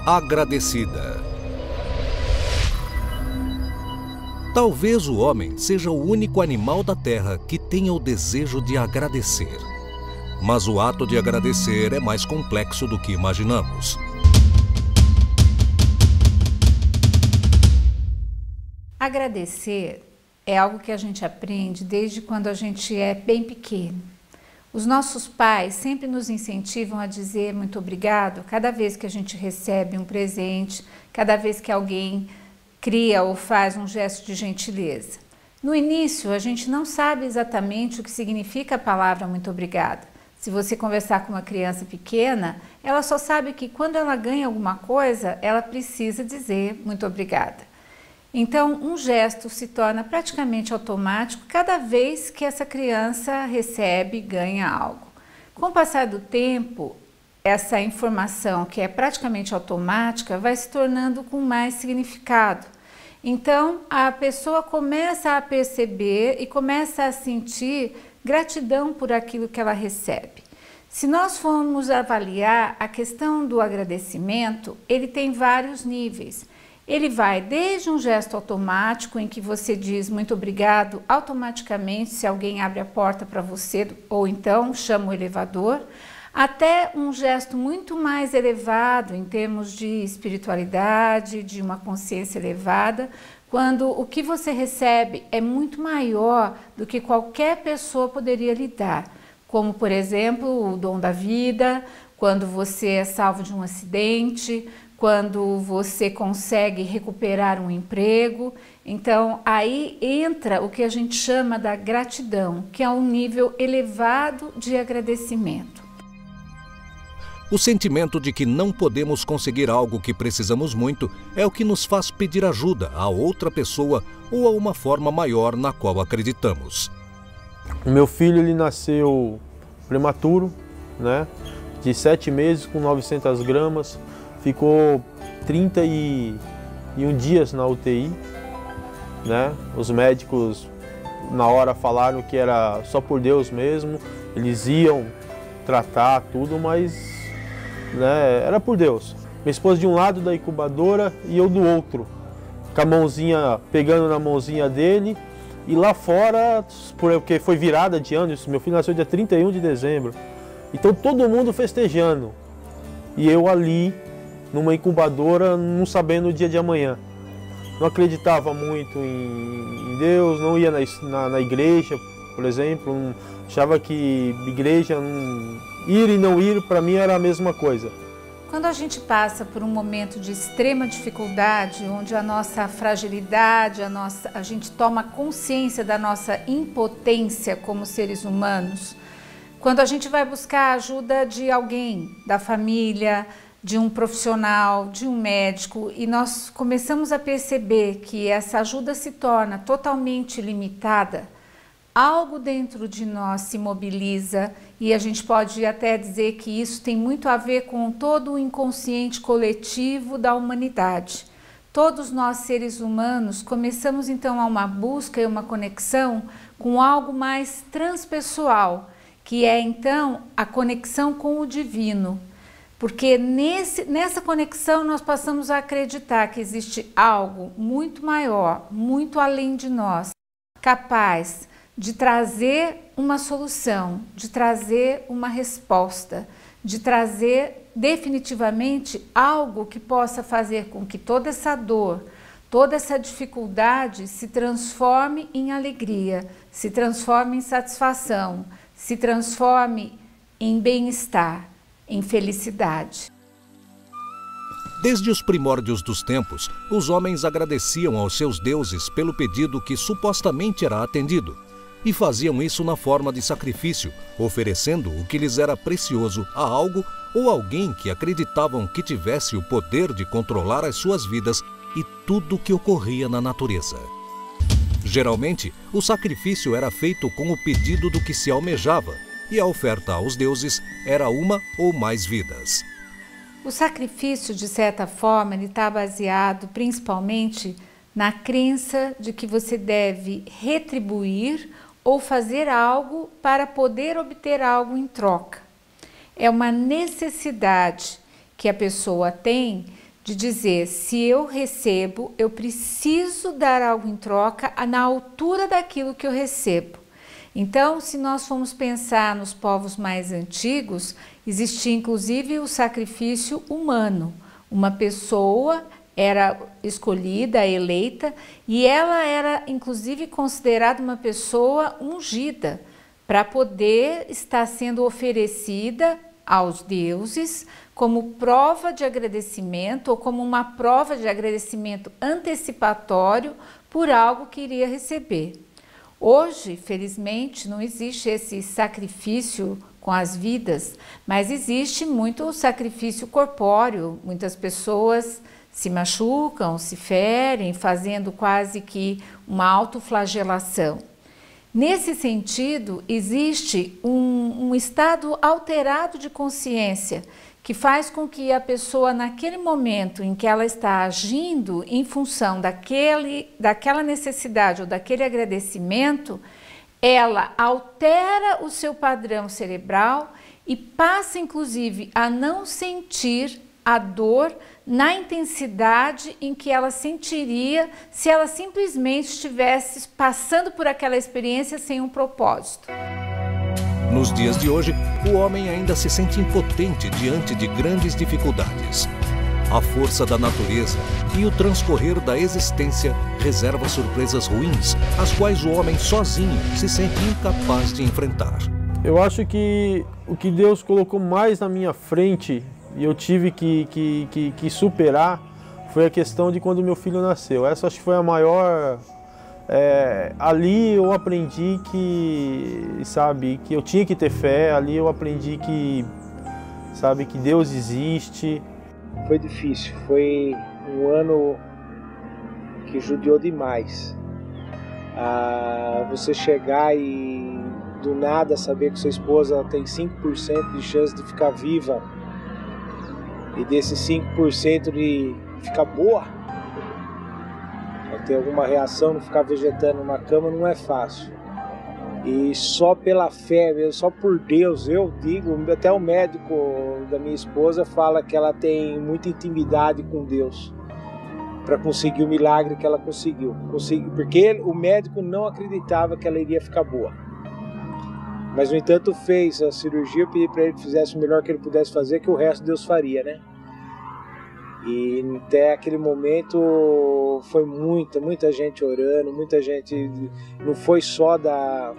agradecida. Talvez o homem seja o único animal da Terra que tenha o desejo de agradecer. Mas o ato de agradecer é mais complexo do que imaginamos. Agradecer é algo que a gente aprende desde quando a gente é bem pequeno. Os nossos pais sempre nos incentivam a dizer muito obrigado cada vez que a gente recebe um presente, cada vez que alguém cria ou faz um gesto de gentileza. No início, a gente não sabe exatamente o que significa a palavra muito obrigada. Se você conversar com uma criança pequena, ela só sabe que quando ela ganha alguma coisa, ela precisa dizer muito obrigada. Então, um gesto se torna praticamente automático cada vez que essa criança recebe e ganha algo. Com o passar do tempo, essa informação que é praticamente automática vai se tornando com mais significado. Então, a pessoa começa a perceber e começa a sentir gratidão por aquilo que ela recebe. Se nós formos avaliar a questão do agradecimento, ele tem vários níveis. Ele vai desde um gesto automático em que você diz muito obrigado automaticamente se alguém abre a porta para você ou então chama o elevador, até um gesto muito mais elevado em termos de espiritualidade, de uma consciência elevada, quando o que você recebe é muito maior do que qualquer pessoa poderia lhe dar, como por exemplo o dom da vida, quando você é salvo de um acidente, quando você consegue recuperar um emprego. Então, aí entra o que a gente chama da gratidão, que é um nível elevado de agradecimento. O sentimento de que não podemos conseguir algo que precisamos muito é o que nos faz pedir ajuda a outra pessoa ou a uma forma maior na qual acreditamos. O meu filho, ele nasceu prematuro, né? De 7 meses, com 900 gramas. Ficou 31 dias na UTI, né? Os médicos na hora falaram que era só por Deus mesmo, eles iam tratar tudo, mas né, era por Deus. Minha esposa de um lado da incubadora e eu do outro, com a mãozinha, pegando na mãozinha dele, e lá fora, porque foi virada de ano, meu filho nasceu dia 31 de dezembro, então todo mundo festejando, e eu ali, numa incubadora, não sabendo o dia de amanhã. Não acreditava muito em Deus, não ia na igreja, por exemplo, achava que igreja, ir e não ir, para mim era a mesma coisa. Quando a gente passa por um momento de extrema dificuldade, onde a nossa fragilidade, a gente toma consciência da nossa impotência como seres humanos, quando a gente vai buscar a ajuda de alguém, da família, de um profissional, de um médico, e nós começamos a perceber que essa ajuda se torna totalmente limitada, algo dentro de nós se mobiliza e a gente pode até dizer que isso tem muito a ver com todo o inconsciente coletivo da humanidade. Todos nós, seres humanos, começamos então a uma busca e uma conexão com algo mais transpessoal, que é então a conexão com o divino. Porque nessa conexão nós passamos a acreditar que existe algo muito maior, muito além de nós, capaz de trazer uma solução, de trazer uma resposta, de trazer definitivamente algo que possa fazer com que toda essa dor, toda essa dificuldade se transforme em alegria, se transforme em satisfação, se transforme em bem-estar, em felicidade. Desde os primórdios dos tempos, os homens agradeciam aos seus deuses pelo pedido que supostamente era atendido, e faziam isso na forma de sacrifício, oferecendo o que lhes era precioso a algo ou alguém que acreditavam que tivesse o poder de controlar as suas vidas e tudo o que ocorria na natureza. Geralmente, o sacrifício era feito com o pedido do que se almejava, e a oferta aos deuses era uma ou mais vidas. O sacrifício, de certa forma, ele está baseado principalmente na crença de que você deve retribuir ou fazer algo para poder obter algo em troca. É uma necessidade que a pessoa tem de dizer, se eu recebo, eu preciso dar algo em troca na altura daquilo que eu recebo. Então, se nós formos pensar nos povos mais antigos, existia inclusive o sacrifício humano. Uma pessoa era escolhida, eleita, e ela era inclusive considerada uma pessoa ungida, para poder estar sendo oferecida aos deuses como prova de agradecimento ou como uma prova de agradecimento antecipatório por algo que iria receber. Hoje, felizmente, não existe esse sacrifício com as vidas, mas existe muito o sacrifício corpóreo. Muitas pessoas se machucam, se ferem, fazendo quase que uma autoflagelação. Nesse sentido, existe um estado alterado de consciência que faz com que a pessoa, naquele momento em que ela está agindo em função daquela necessidade ou daquele agradecimento, ela altera o seu padrão cerebral e passa, inclusive, a não sentir a dor na intensidade em que ela sentiria se ela simplesmente estivesse passando por aquela experiência sem um propósito. Nos dias de hoje, o homem ainda se sente impotente diante de grandes dificuldades. A força da natureza e o transcorrer da existência reserva surpresas ruins, as quais o homem sozinho se sente incapaz de enfrentar. Eu acho que o que Deus colocou mais na minha frente e eu tive que superar foi a questão de quando meu filho nasceu. Essa acho que foi a maior... ali eu aprendi que eu tinha que ter fé, ali eu aprendi que Deus existe. Foi difícil, foi um ano que judiou demais. Você chegar e do nada saber que sua esposa tem 5% de chance de ficar viva e desses 5% de ficar boa, ter alguma reação, não ficar vegetando na cama, não é fácil. E só pela fé, só por Deus, eu digo, até o médico da minha esposa fala que ela tem muita intimidade com Deus para conseguir o milagre que ela conseguiu. Porque o médico não acreditava que ela iria ficar boa. Mas, no entanto, fez a cirurgia, eu pedi para ele que fizesse o melhor que ele pudesse fazer, que o resto Deus faria, né? E até aquele momento foi muita gente orando, muita gente, não foi só da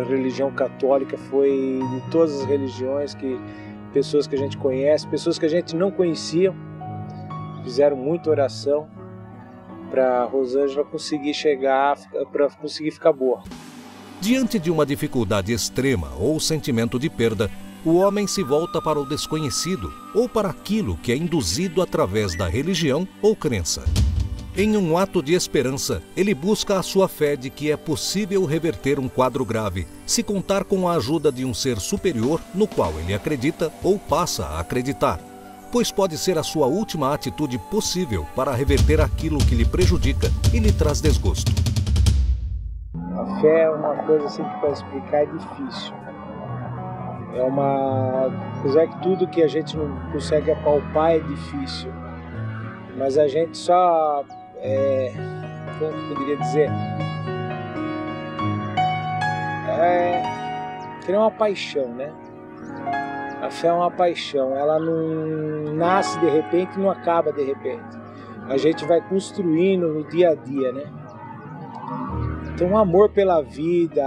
religião católica, foi de todas as religiões, pessoas que a gente conhece, pessoas que a gente não conhecia, fizeram muita oração para Rosângela conseguir chegar, para conseguir ficar boa. Diante de uma dificuldade extrema ou sentimento de perda, o homem se volta para o desconhecido ou para aquilo que é induzido através da religião ou crença. Em um ato de esperança, ele busca a sua fé de que é possível reverter um quadro grave, se contar com a ajuda de um ser superior no qual ele acredita ou passa a acreditar, pois pode ser a sua última atitude possível para reverter aquilo que lhe prejudica e lhe traz desgosto. A fé é uma coisa assim que para explicar é difícil. Apesar que tudo que a gente não consegue apalpar é difícil, mas a gente só, como eu poderia dizer, criar uma paixão, né? A fé é uma paixão, ela não nasce de repente e não acaba de repente. A gente vai construindo no dia a dia, né? Então, um amor pela vida,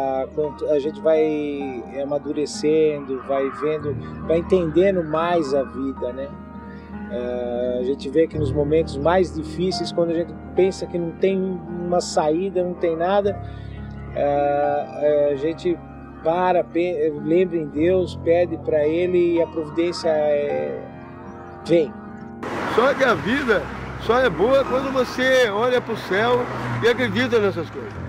a gente vai amadurecendo, vai vendo, vai entendendo mais a vida, né? A gente vê que nos momentos mais difíceis, quando a gente pensa que não tem uma saída, não tem nada, a gente lembra em Deus, pede para Ele e a providência vem. Só que a vida só é boa quando você olha para o céu e acredita nessas coisas.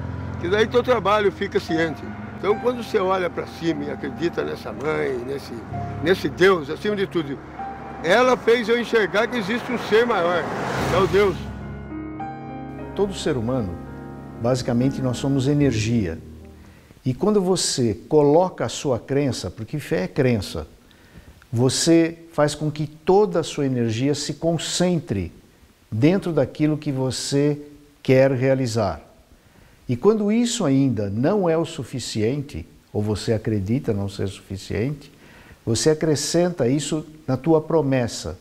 E daí teu trabalho fica ciente. Então, quando você olha para cima e acredita nessa mãe, nesse Deus, acima de tudo, ela fez eu enxergar que existe um ser maior, é o Deus. Todo ser humano, basicamente, nós somos energia. E quando você coloca a sua crença, porque fé é crença, você faz com que toda a sua energia se concentre dentro daquilo que você quer realizar. E quando isso ainda não é o suficiente, ou você acredita não ser suficiente, você acrescenta isso na tua promessa,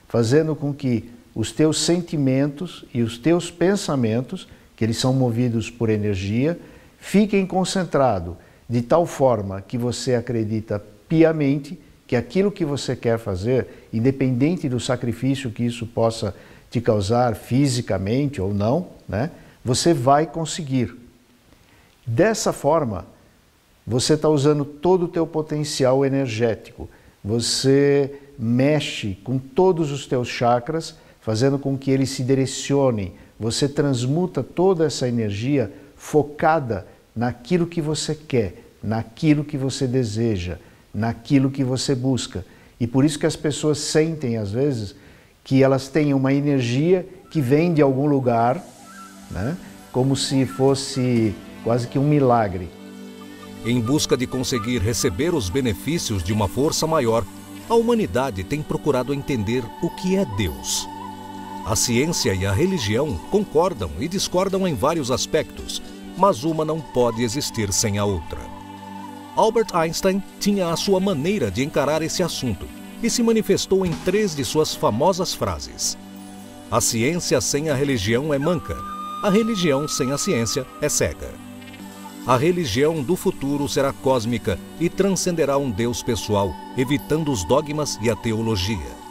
fazendo com que os teus sentimentos e os teus pensamentos, que eles são movidos por energia, fiquem concentrados de tal forma que você acredita piamente que aquilo que você quer fazer, independente do sacrifício que isso possa te causar fisicamente ou não, né, você vai conseguir. Dessa forma, você está usando todo o teu potencial energético, você mexe com todos os teus chakras, fazendo com que eles se direcionem, você transmuta toda essa energia focada naquilo que você quer, naquilo que você deseja, naquilo que você busca. E por isso que as pessoas sentem, às vezes, que elas têm uma energia que vem de algum lugar, né? Como se fosse quase que um milagre. Em busca de conseguir receber os benefícios de uma força maior, a humanidade tem procurado entender o que é Deus. A ciência e a religião concordam e discordam em vários aspectos, mas uma não pode existir sem a outra. Albert Einstein tinha a sua maneira de encarar esse assunto e se manifestou em 3 de suas famosas frases. A ciência sem a religião é manca, a religião sem a ciência é cega. A religião do futuro será cósmica e transcenderá um Deus pessoal, evitando os dogmas e a teologia.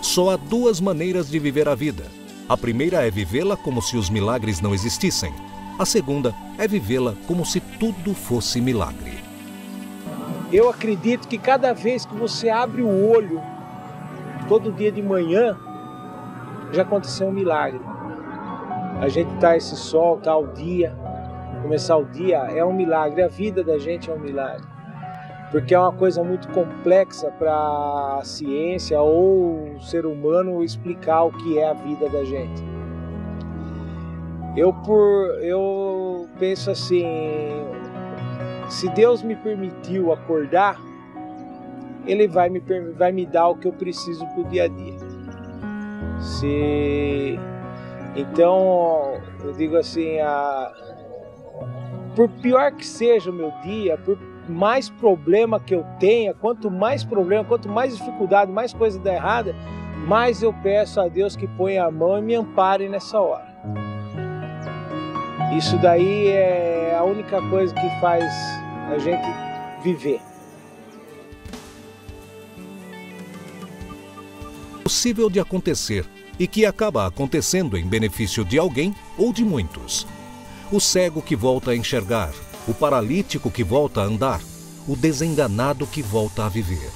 Só há 2 maneiras de viver a vida. A primeira é vivê-la como se os milagres não existissem. A segunda é vivê-la como se tudo fosse milagre. Eu acredito que cada vez que você abre o olho, todo dia de manhã, já aconteceu um milagre. A gente tá esse sol, tá o dia, começar o dia é um milagre, a vida da gente é um milagre. Porque é uma coisa muito complexa para a ciência ou o ser humano explicar o que é a vida da gente. Eu penso assim, se Deus me permitiu acordar, Ele vai me dar o que eu preciso para o dia a dia. Então, eu digo assim, por pior que seja o meu dia, por mais problema que eu tenha, quanto mais problema, quanto mais dificuldade, mais coisa dá errada, mais eu peço a Deus que ponha a mão e me ampare nessa hora. Isso daí é a única coisa que faz a gente viver. Possível de acontecer e que acaba acontecendo em benefício de alguém ou de muitos. O cego que volta a enxergar, o paralítico que volta a andar, o desenganado que volta a viver.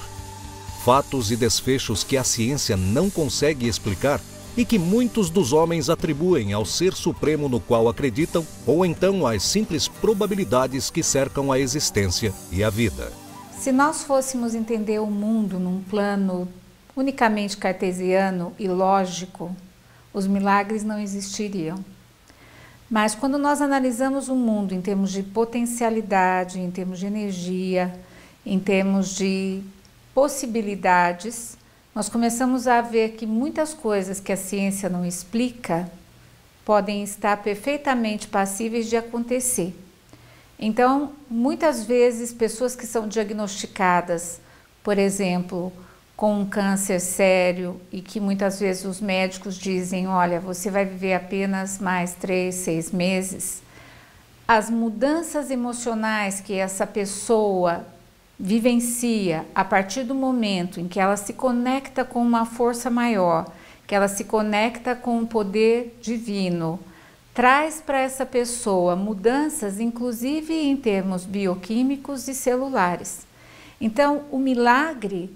Fatos e desfechos que a ciência não consegue explicar e que muitos dos homens atribuem ao Ser Supremo no qual acreditam, ou então às simples probabilidades que cercam a existência e a vida. Se nós fôssemos entender o mundo num plano unicamente cartesiano e lógico, os milagres não existiriam. Mas quando nós analisamos o mundo em termos de potencialidade, em termos de energia, em termos de possibilidades, nós começamos a ver que muitas coisas que a ciência não explica podem estar perfeitamente passíveis de acontecer. Então, muitas vezes, pessoas que são diagnosticadas, por exemplo, com um câncer sério e que muitas vezes os médicos dizem, olha, você vai viver apenas mais 3, 6 meses, as mudanças emocionais que essa pessoa vivencia a partir do momento em que ela se conecta com uma força maior, que ela se conecta com o poder divino, traz para essa pessoa mudanças, inclusive em termos bioquímicos e celulares. Então, o milagre,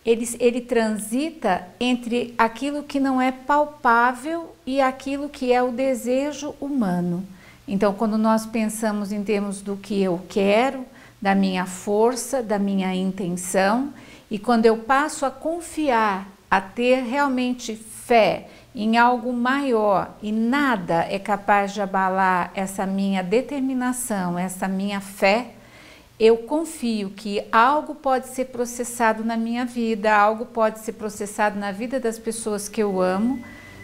ele transita entre aquilo que não é palpável e aquilo que é o desejo humano. Então, quando nós pensamos em termos do que eu quero, da minha força, da minha intenção, e quando eu passo a confiar, a ter realmente fé em algo maior e nada é capaz de abalar essa minha determinação, essa minha fé, eu confio que algo pode ser processado na minha vida, algo pode ser processado na vida das pessoas que eu amo,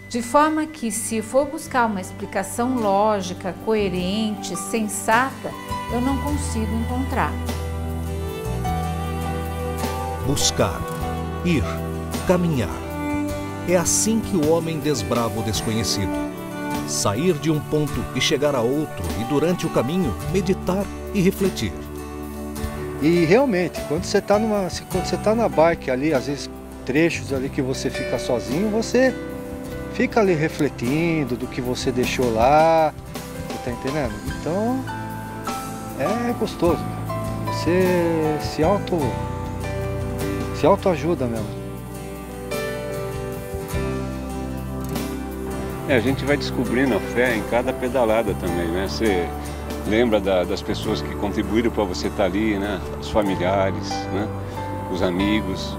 de forma que, se for buscar uma explicação lógica, coerente, sensata, eu não consigo encontrar. Buscar, ir, caminhar. É assim que o homem desbrava o desconhecido. Sair de um ponto e chegar a outro, e durante o caminho, meditar e refletir. E realmente, quando você está na bike ali, às vezes trechos ali que você fica sozinho, você fica ali refletindo do que você deixou lá, você tá entendendo? Então, é gostoso. Você se autoajuda mesmo. A gente vai descobrindo a fé em cada pedalada também, né? Você lembra das pessoas que contribuíram para você estar ali, né? Os familiares, né? Os amigos.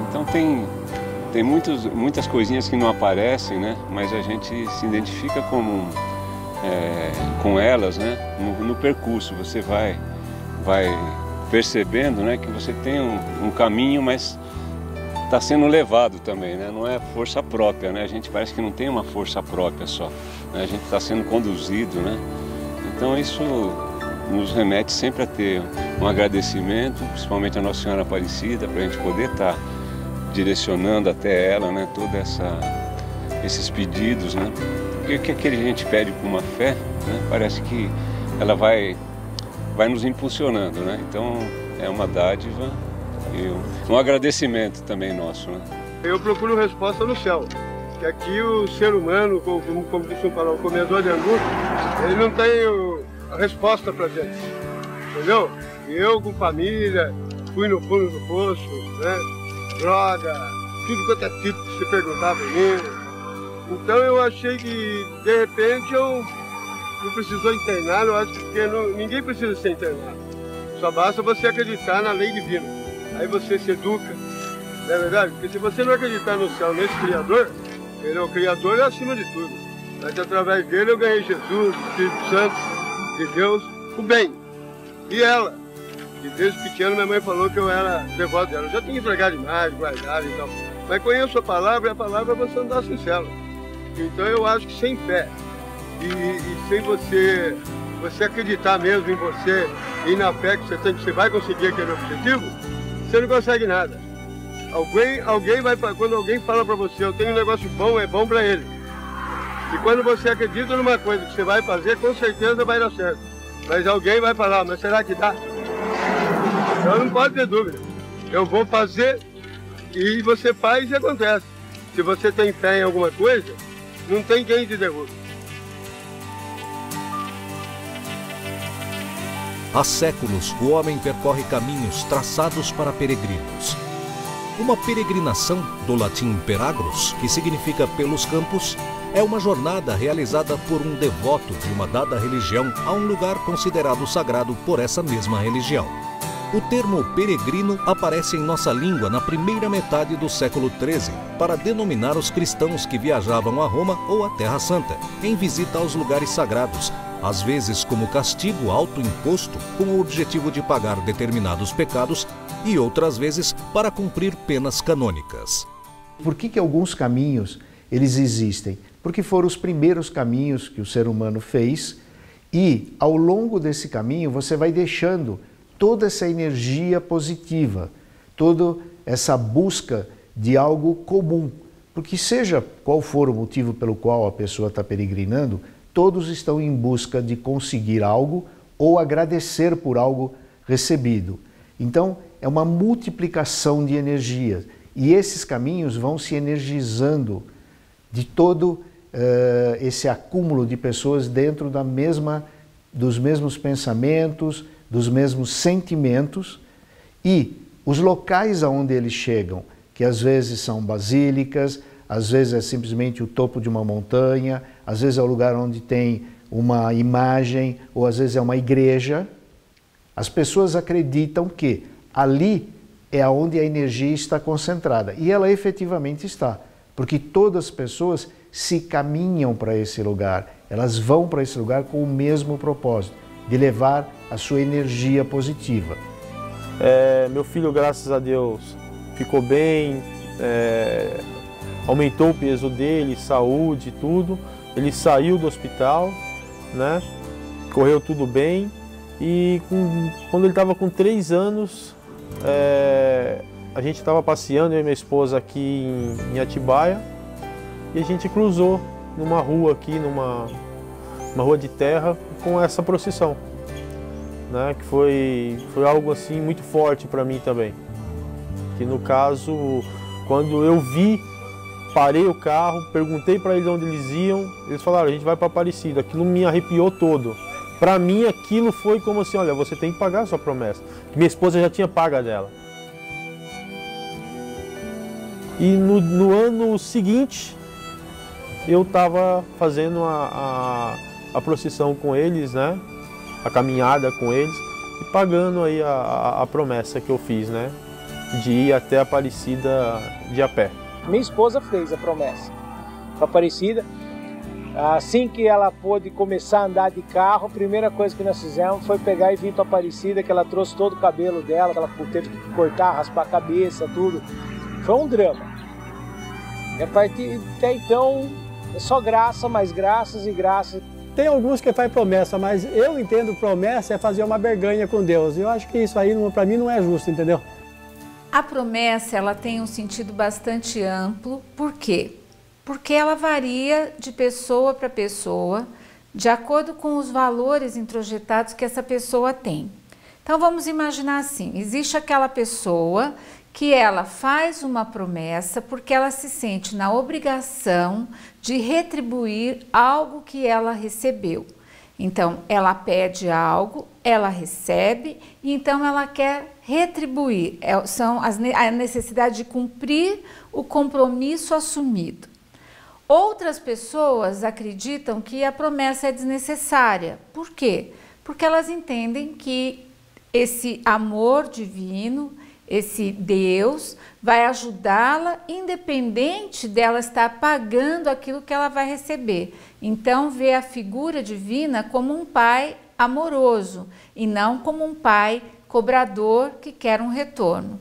Então tem muitas coisinhas que não aparecem, né? Mas a gente se identifica com elas, né? No percurso. Você vai percebendo, né? Que você tem um caminho, mas está sendo levado também, né? Não é força própria, né? A gente parece que não tem uma força própria só, né? A gente está sendo conduzido, né? Então isso nos remete sempre a ter um agradecimento, principalmente a Nossa Senhora Aparecida, para a gente poder estar direcionando até ela, né? Todos esses pedidos, né? Porque o que a gente pede com uma fé, né? Parece que ela vai nos impulsionando, né? Então é uma dádiva e um agradecimento também nosso, né? Eu procuro resposta no céu, que aqui o ser humano, como disse o comedor de angu, ele não tem a resposta pra gente, entendeu? Eu com família, fui no fundo do poço, né? Droga, tudo quanto é tipo que se perguntar pra mim. Então eu achei que, de repente, eu não precisou internar, eu acho que ninguém precisa ser internado. Só basta você acreditar na lei divina. Aí você se educa, não é verdade? Porque se você não acreditar no céu, nesse Criador, ele é o Criador e acima de tudo. Mas através dele eu ganhei Jesus, o Espírito Santo de Deus, o bem. E ela, que desde pequeno minha mãe falou que eu era devoto dela. Eu já tinha entregado demais, guardado e tal. Mas conheço a palavra, e a palavra é você andar sincero. Então eu acho que sem fé e sem você acreditar mesmo em você e na fé que você tem, que você vai conseguir aquele objetivo, você não consegue nada. Alguém vai, quando alguém fala para você, eu tenho um negócio bom, é bom para ele. E quando você acredita numa coisa que você vai fazer, com certeza vai dar certo. Mas alguém vai falar, mas será que dá? Então não pode ter dúvida. Eu vou fazer e você faz e acontece. Se você tem fé em alguma coisa, não tem quem te derrube. Há séculos, o homem percorre caminhos traçados para peregrinos. Uma peregrinação, do latim peragros, que significa pelos campos, é uma jornada realizada por um devoto de uma dada religião a um lugar considerado sagrado por essa mesma religião. O termo peregrino aparece em nossa língua na primeira metade do século XIII para denominar os cristãos que viajavam a Roma ou a Terra Santa, em visita aos lugares sagrados, às vezes como castigo autoimposto com o objetivo de pagar determinados pecados e outras vezes para cumprir penas canônicas. Por que alguns caminhos eles existem? Porque foram os primeiros caminhos que o ser humano fez e ao longo desse caminho você vai deixando toda essa energia positiva, toda essa busca de algo comum. Porque seja qual for o motivo pelo qual a pessoa está peregrinando, todos estão em busca de conseguir algo ou agradecer por algo recebido. Então, é uma multiplicação de energia e esses caminhos vão se energizando de todo esse acúmulo de pessoas dentro dos mesmos pensamentos, dos mesmos sentimentos e os locais aonde eles chegam, que às vezes são basílicas, às vezes é simplesmente o topo de uma montanha, às vezes é o lugar onde tem uma imagem ou às vezes é uma igreja. As pessoas acreditam que ali é onde a energia está concentrada e ela efetivamente está, porque todas as pessoas se caminham para esse lugar, elas vão para esse lugar com o mesmo propósito, de levar a sua energia positiva. Meu filho, graças a Deus, ficou bem, aumentou o peso dele, saúde, tudo. Ele saiu do hospital, né? Correu tudo bem. E quando ele estava com 3 anos, a gente estava passeando, eu e minha esposa aqui em Atibaia, e a gente cruzou numa rua aqui, numa rua de terra, com essa procissão, né? Que foi algo assim muito forte para mim também. Que no caso, quando eu vi, parei o carro, perguntei para eles onde eles iam, eles falaram, a gente vai para Aparecida. Aquilo me arrepiou todo. Para mim aquilo foi como assim, olha, você tem que pagar a sua promessa. Minha esposa já tinha pago a dela. E no ano seguinte, eu estava fazendo a procissão com eles, né? A caminhada com eles e pagando aí a promessa que eu fiz, né? De ir até Aparecida de a pé. Minha esposa fez a promessa para Aparecida. Assim que ela pôde começar a andar de carro, a primeira coisa que nós fizemos foi pegar e vir para Aparecida, que ela trouxe todo o cabelo dela, que ela teve que cortar, raspar a cabeça, tudo. Foi um drama. E a partir até então é só graça, mais graças e graças. Tem alguns que fazem promessa, mas eu entendo promessa é fazer uma barganha com Deus. Eu acho que isso aí para mim não é justo, entendeu? A promessa, ela tem um sentido bastante amplo. Por quê? Porque ela varia de pessoa para pessoa, de acordo com os valores introjetados que essa pessoa tem. Então vamos imaginar assim, existe aquela pessoa que ela faz uma promessa porque ela se sente na obrigação de retribuir algo que ela recebeu. Então, ela pede algo, ela recebe, e então ela quer retribuir. São a necessidade de cumprir o compromisso assumido. Outras pessoas acreditam que a promessa é desnecessária. Por quê? Porque elas entendem que esse amor divino, esse Deus, vai ajudá-la independente dela estar pagando aquilo que ela vai receber. Então, vê a figura divina como um pai amoroso e não como um pai cobrador que quer um retorno.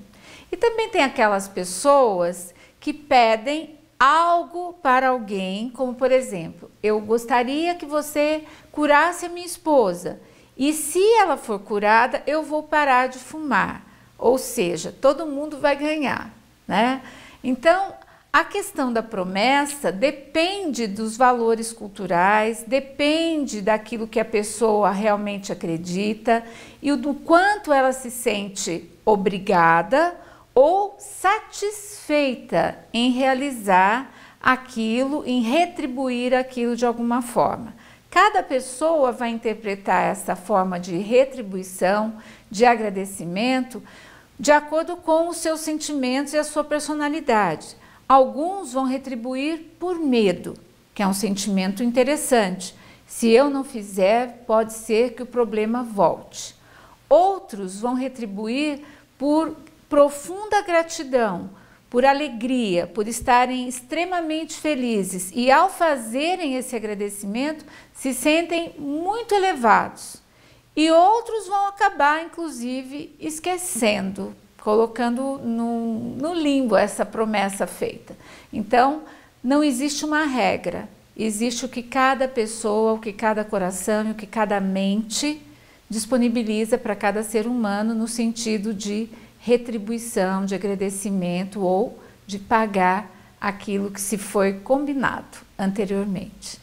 E também tem aquelas pessoas que pedem algo para alguém, como por exemplo, eu gostaria que você curasse a minha esposa e se ela for curada, eu vou parar de fumar. Ou seja, todo mundo vai ganhar, né? Então, a questão da promessa depende dos valores culturais, depende daquilo que a pessoa realmente acredita e do quanto ela se sente obrigada ou satisfeita em realizar aquilo, em retribuir aquilo de alguma forma. Cada pessoa vai interpretar essa forma de retribuição, de agradecimento, de acordo com os seus sentimentos e a sua personalidade. Alguns vão retribuir por medo, que é um sentimento interessante. Se eu não fizer, pode ser que o problema volte. Outros vão retribuir por profunda gratidão, por alegria, por estarem extremamente felizes e ao fazerem esse agradecimento se sentem muito elevados. E outros vão acabar, inclusive, esquecendo, colocando no limbo essa promessa feita. Então, não existe uma regra, existe o que cada pessoa, o que cada coração e o que cada mente disponibiliza para cada ser humano no sentido de retribuição, de agradecimento ou de pagar aquilo que se foi combinado anteriormente.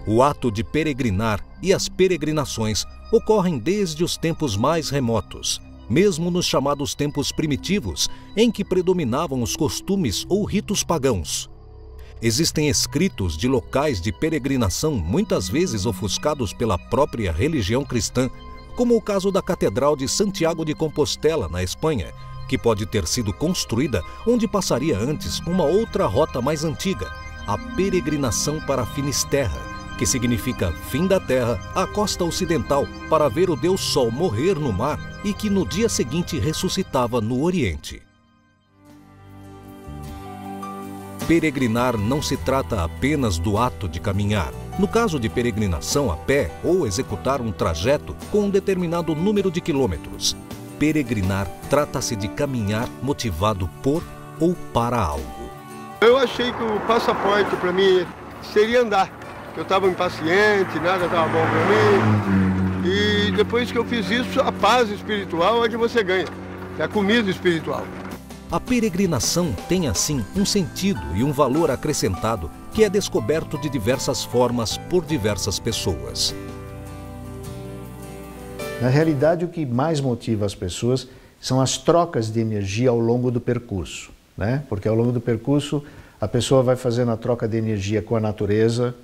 O ato de peregrinar e as peregrinações ocorrem desde os tempos mais remotos, mesmo nos chamados tempos primitivos, em que predominavam os costumes ou ritos pagãos. Existem escritos de locais de peregrinação muitas vezes ofuscados pela própria religião cristã, como o caso da Catedral de Santiago de Compostela, na Espanha, que pode ter sido construída onde passaria antes uma outra rota mais antiga, a peregrinação para Finisterra, que significa fim da terra, a costa ocidental, para ver o Deus Sol morrer no mar e que no dia seguinte ressuscitava no Oriente. Peregrinar não se trata apenas do ato de caminhar, No caso de peregrinação a pé ou executar um trajeto com um determinado número de quilômetros, peregrinar trata-se de caminhar motivado por ou para algo. Eu achei que o passaporte para mim seria andar. Eu estava impaciente, nada estava bom para mim. E depois que eu fiz isso, a paz espiritual é onde você ganha. É a comida espiritual. A peregrinação tem, assim, um sentido e um valor acrescentado que é descoberto de diversas formas por diversas pessoas. Na realidade, o que mais motiva as pessoas são as trocas de energia ao longo do percurso, né? Porque ao longo do percurso, a pessoa vai fazendo a troca de energia com a natureza,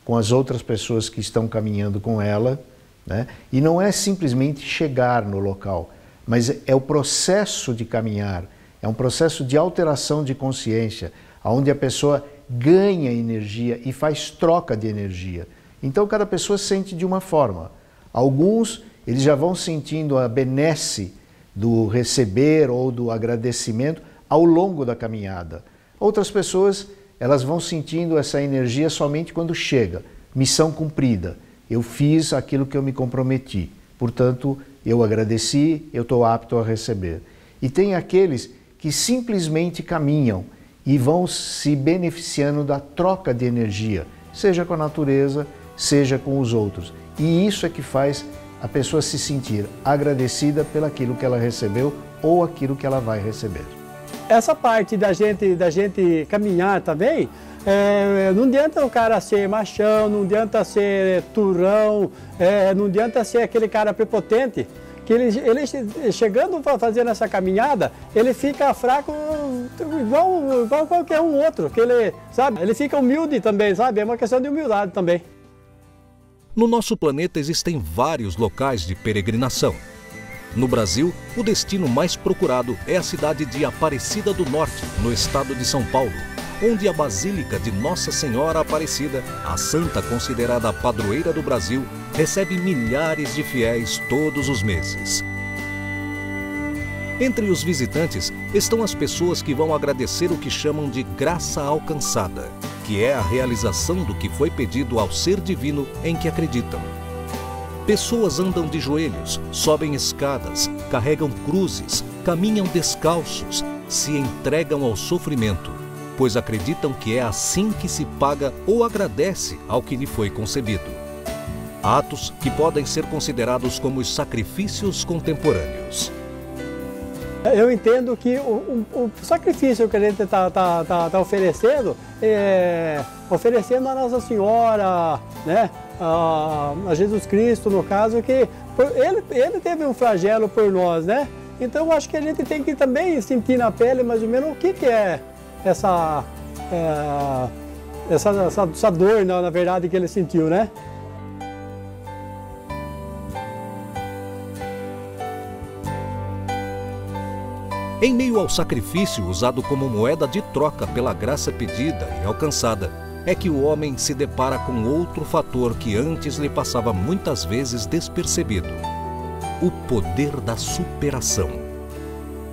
com as outras pessoas que estão caminhando com ela, né? E não é simplesmente chegar no local, mas é o processo de caminhar, é um processo de alteração de consciência, onde a pessoa ganha energia e faz troca de energia. Então cada pessoa sente de uma forma. Alguns, eles já vão sentindo a benesse do receber ou do agradecimento ao longo da caminhada. Outras pessoas, elas vão sentindo essa energia somente quando chega. Missão cumprida. Eu fiz aquilo que eu me comprometi. Portanto, eu agradeci, eu estou apto a receber. E tem aqueles que simplesmente caminham e vão se beneficiando da troca de energia, seja com a natureza, seja com os outros. E isso é que faz a pessoa se sentir agradecida pelaquilo que ela recebeu ou aquilo que ela vai receber. Essa parte da gente caminhar também, não adianta o cara ser machão, não adianta ser turrão, não adianta ser aquele cara prepotente, que ele chegando fazendo essa caminhada, ele fica fraco igual qualquer um outro, que ele fica humilde também, sabe? É uma questão de humildade também. No nosso planeta existem vários locais de peregrinação. No Brasil, o destino mais procurado é a cidade de Aparecida do Norte, no estado de São Paulo, onde a Basílica de Nossa Senhora Aparecida, a santa considerada a padroeira do Brasil, recebe milhares de fiéis todos os meses. Entre os visitantes estão as pessoas que vão agradecer o que chamam de graça alcançada, que é a realização do que foi pedido ao ser divino em que acreditam. Pessoas andam de joelhos, sobem escadas, carregam cruzes, caminham descalços, se entregam ao sofrimento, pois acreditam que é assim que se paga ou agradece ao que lhe foi concebido. Atos que podem ser considerados como os sacrifícios contemporâneos. Eu entendo que o sacrifício que a gente está oferecendo é oferecendo a Nossa Senhora, né? A Jesus Cristo, no caso, que ele teve um flagelo por nós, né? Então eu acho que a gente tem que também sentir na pele mais ou menos o que é essa dor, na verdade, que ele sentiu, né? Em meio ao sacrifício usado como moeda de troca pela graça pedida e alcançada, é que o homem se depara com outro fator que antes lhe passava muitas vezes despercebido: o poder da superação.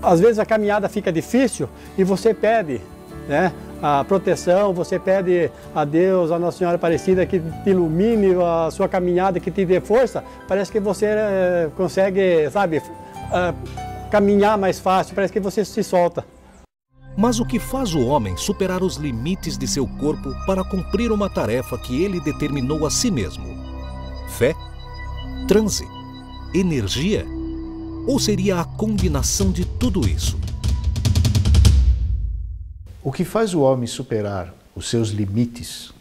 Às vezes a caminhada fica difícil e você pede, né, a proteção, você pede a Deus, a Nossa Senhora Aparecida, que te ilumine a sua caminhada, que te dê força. Parece que você consegue, sabe, caminhar mais fácil, parece que você se solta. Mas o que faz o homem superar os limites de seu corpo para cumprir uma tarefa que ele determinou a si mesmo? Fé? Transe? Energia? Ou seria a combinação de tudo isso? O que faz o homem superar os seus limites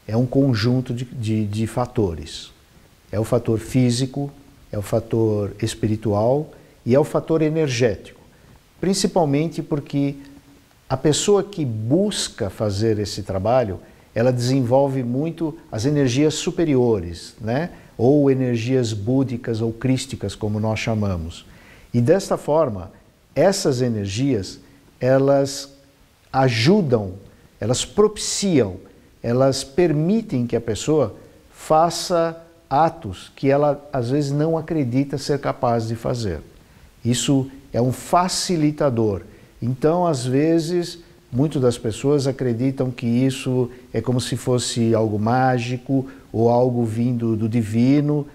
é um conjunto de fatores. É o fator físico, é o fator espiritual e é o fator energético. Principalmente porque a pessoa que busca fazer esse trabalho, ela desenvolve muito as energias superiores, né? Ou energias búdicas ou crísticas, como nós chamamos. E desta forma, essas energias, elas ajudam, elas propiciam, elas permitem que a pessoa faça atos que ela às vezes não acredita ser capaz de fazer. Isso é um facilitador. Então, às vezes, Muitas das pessoas acreditam que isso é como se fosse algo mágico ou algo vindo do divino.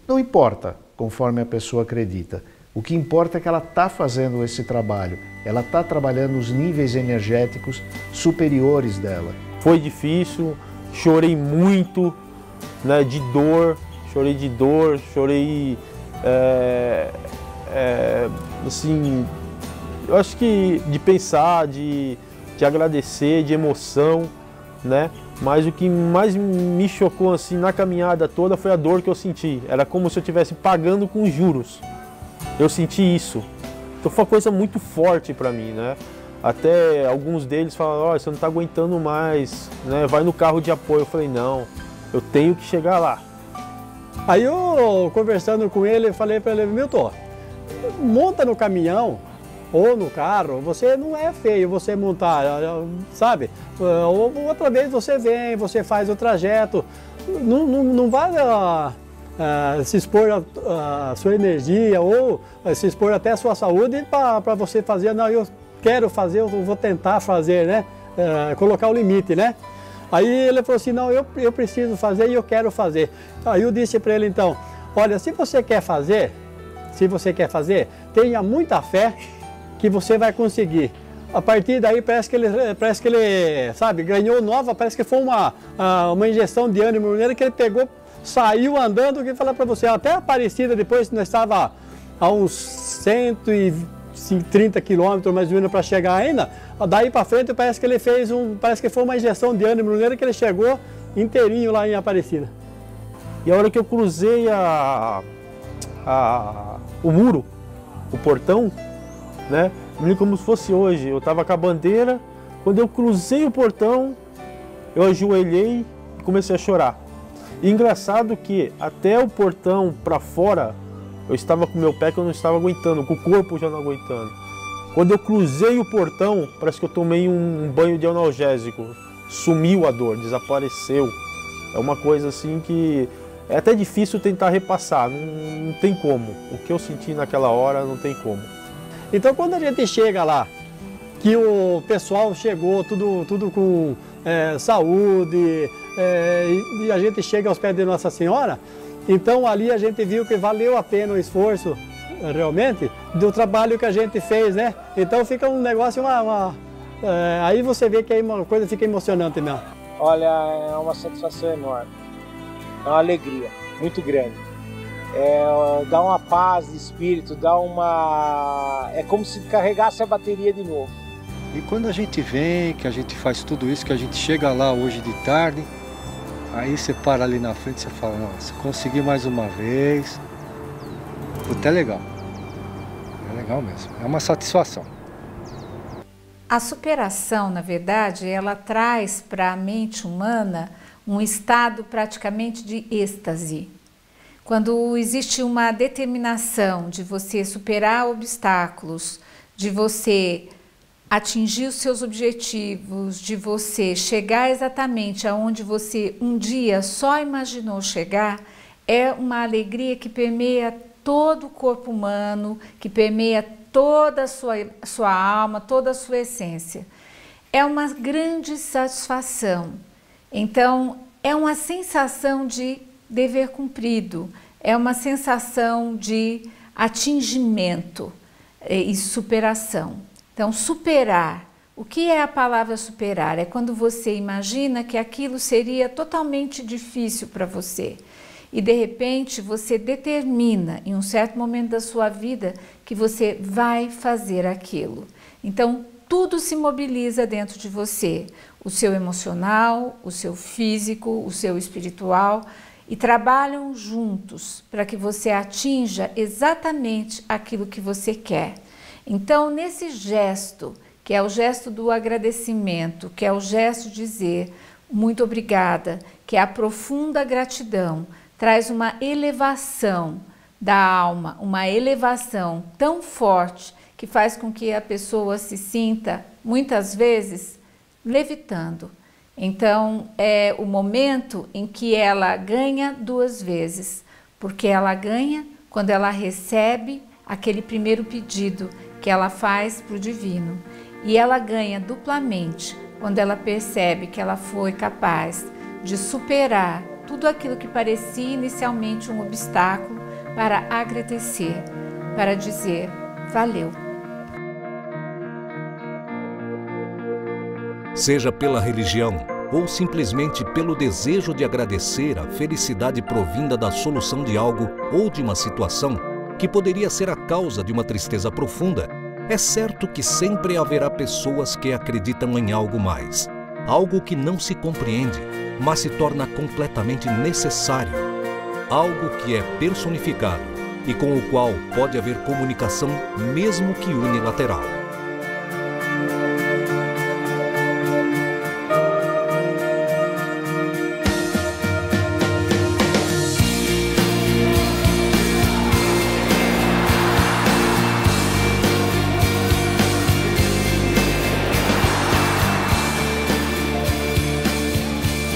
Não importa, conforme a pessoa acredita. O que importa é que ela está fazendo esse trabalho. Ela está trabalhando os níveis energéticos superiores dela. Foi difícil, chorei muito, né, de dor, chorei assim, eu acho que de pensar, de agradecer, de emoção, né? Mas o que mais me chocou assim na caminhada toda foi a dor que eu senti. Era como se eu estivesse pagando com juros. Eu senti isso. Então foi uma coisa muito forte para mim, né? Até alguns deles falaram, olha, você não está aguentando mais, né? Vai no carro de apoio. Eu falei, não, eu tenho que chegar lá. Aí eu, conversando com ele, falei para ele, Milton, monta no caminhão ou no carro, você não é feio você montar, sabe? Outra vez você vem, você faz o trajeto, não vai se expor a sua energia ou se expor até a sua saúde para você fazer, não, eu quero fazer, eu vou tentar fazer, né? Colocar o limite, né? Aí ele falou assim, não, eu preciso fazer e eu quero fazer. Aí eu disse para ele então, olha, se você quer fazer, tenha muita fé que você vai conseguir. A partir daí parece que ele sabe, ganhou nova, parece que foi uma injeção de ânimo nele que ele pegou, saiu andando, que falar para você, até Aparecida depois nós estava a uns 130 quilômetros mais ou menos para chegar ainda, daí para frente parece que ele fez parece que foi uma injeção de ânimo nele que ele chegou inteirinho lá em Aparecida. E a hora que eu cruzei o muro, o portão, né? Como se fosse hoje, eu estava com a bandeira, quando eu cruzei o portão, eu ajoelhei e comecei a chorar. E engraçado que até o portão para fora, eu estava com o meu pé que eu não estava aguentando, com o corpo já não aguentando. Quando eu cruzei o portão, parece que eu tomei um banho de analgésico, sumiu a dor, desapareceu. É uma coisa assim que é até difícil tentar repassar, não tem como. O que eu senti naquela hora não tem como. Então quando a gente chega lá, que o pessoal chegou tudo com saúde, e a gente chega aos pés de Nossa Senhora, então ali a gente viu que valeu a pena o esforço, realmente, do trabalho que a gente fez, né? Então fica um negócio, aí você vê que aí uma coisa fica emocionante mesmo. Olha, é uma satisfação enorme, é uma alegria muito grande. Dá uma paz de espírito, é como se carregasse a bateria de novo. E quando a gente vem, que a gente faz tudo isso, que a gente chega lá hoje de tarde, aí você para ali na frente e você fala, nossa, consegui mais uma vez. Puta, é legal. É legal mesmo, é uma satisfação. A superação, na verdade, ela traz para a mente humana um estado praticamente de êxtase. Quando existe uma determinação de você superar obstáculos, de você atingir os seus objetivos, de você chegar exatamente aonde você um dia só imaginou chegar, é uma alegria que permeia todo o corpo humano, que permeia toda a sua alma, toda a sua essência. É uma grande satisfação. Então, é uma sensação de dever cumprido, é uma sensação de atingimento e superação. Então, superar. O que é a palavra superar? É quando você imagina que aquilo seria totalmente difícil para você. E, de repente, você determina, em um certo momento da sua vida, que você vai fazer aquilo. Então, tudo se mobiliza dentro de você. O seu emocional, o seu físico, o seu espiritual, e trabalham juntos para que você atinja exatamente aquilo que você quer. Então, nesse gesto, que é o gesto do agradecimento, que é o gesto de dizer muito obrigada, que é a profunda gratidão, traz uma elevação da alma, uma elevação tão forte que faz com que a pessoa se sinta, muitas vezes, levitando. Então, é o momento em que ela ganha duas vezes, porque ela ganha quando ela recebe aquele primeiro pedido que ela faz para o divino. E ela ganha duplamente quando ela percebe que ela foi capaz de superar tudo aquilo que parecia inicialmente um obstáculo para agradecer, para dizer valeu. Seja pela religião ou simplesmente pelo desejo de agradecer a felicidade provinda da solução de algo ou de uma situação que poderia ser a causa de uma tristeza profunda, é certo que sempre haverá pessoas que acreditam em algo mais, algo que não se compreende, mas se torna completamente necessário, algo que é personificado e com o qual pode haver comunicação mesmo que unilateral.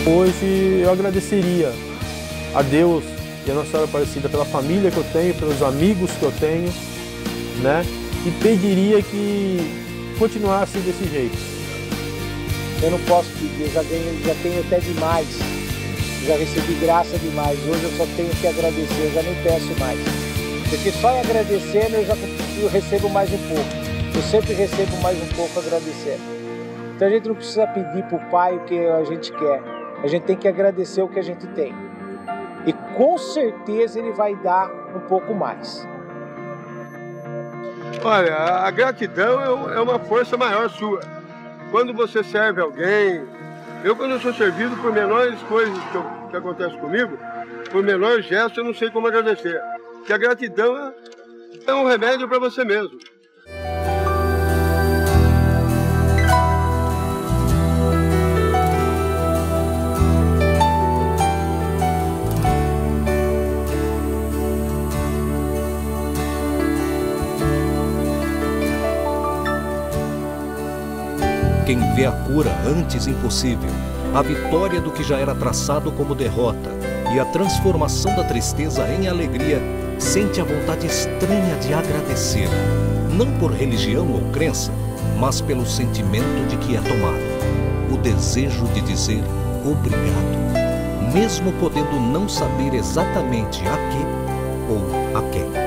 Hoje eu agradeceria a Deus e a Nossa Senhora Aparecida pela família que eu tenho, pelos amigos que eu tenho, né? E pediria que continuasse desse jeito. Eu não posso pedir, já tenho até demais, já recebi graça demais, hoje eu só tenho que agradecer, eu já nem peço mais. Porque só em agradecendo eu recebo mais um pouco, eu sempre recebo mais um pouco agradecendo. Então a gente não precisa pedir para o Pai o que a gente quer. A gente tem que agradecer o que a gente tem. E com certeza Ele vai dar um pouco mais. Olha, a gratidão é uma força maior sua. Quando você serve alguém, quando eu sou servido, por menores coisas que acontecem comigo, por menor gesto, eu não sei como agradecer. Porque a gratidão é um remédio para você mesmo. Quem vê a cura antes impossível, a vitória do que já era traçado como derrota e a transformação da tristeza em alegria, sente a vontade estranha de agradecer, não por religião ou crença, mas pelo sentimento de que é tomado, o desejo de dizer obrigado, mesmo podendo não saber exatamente a que ou a quem.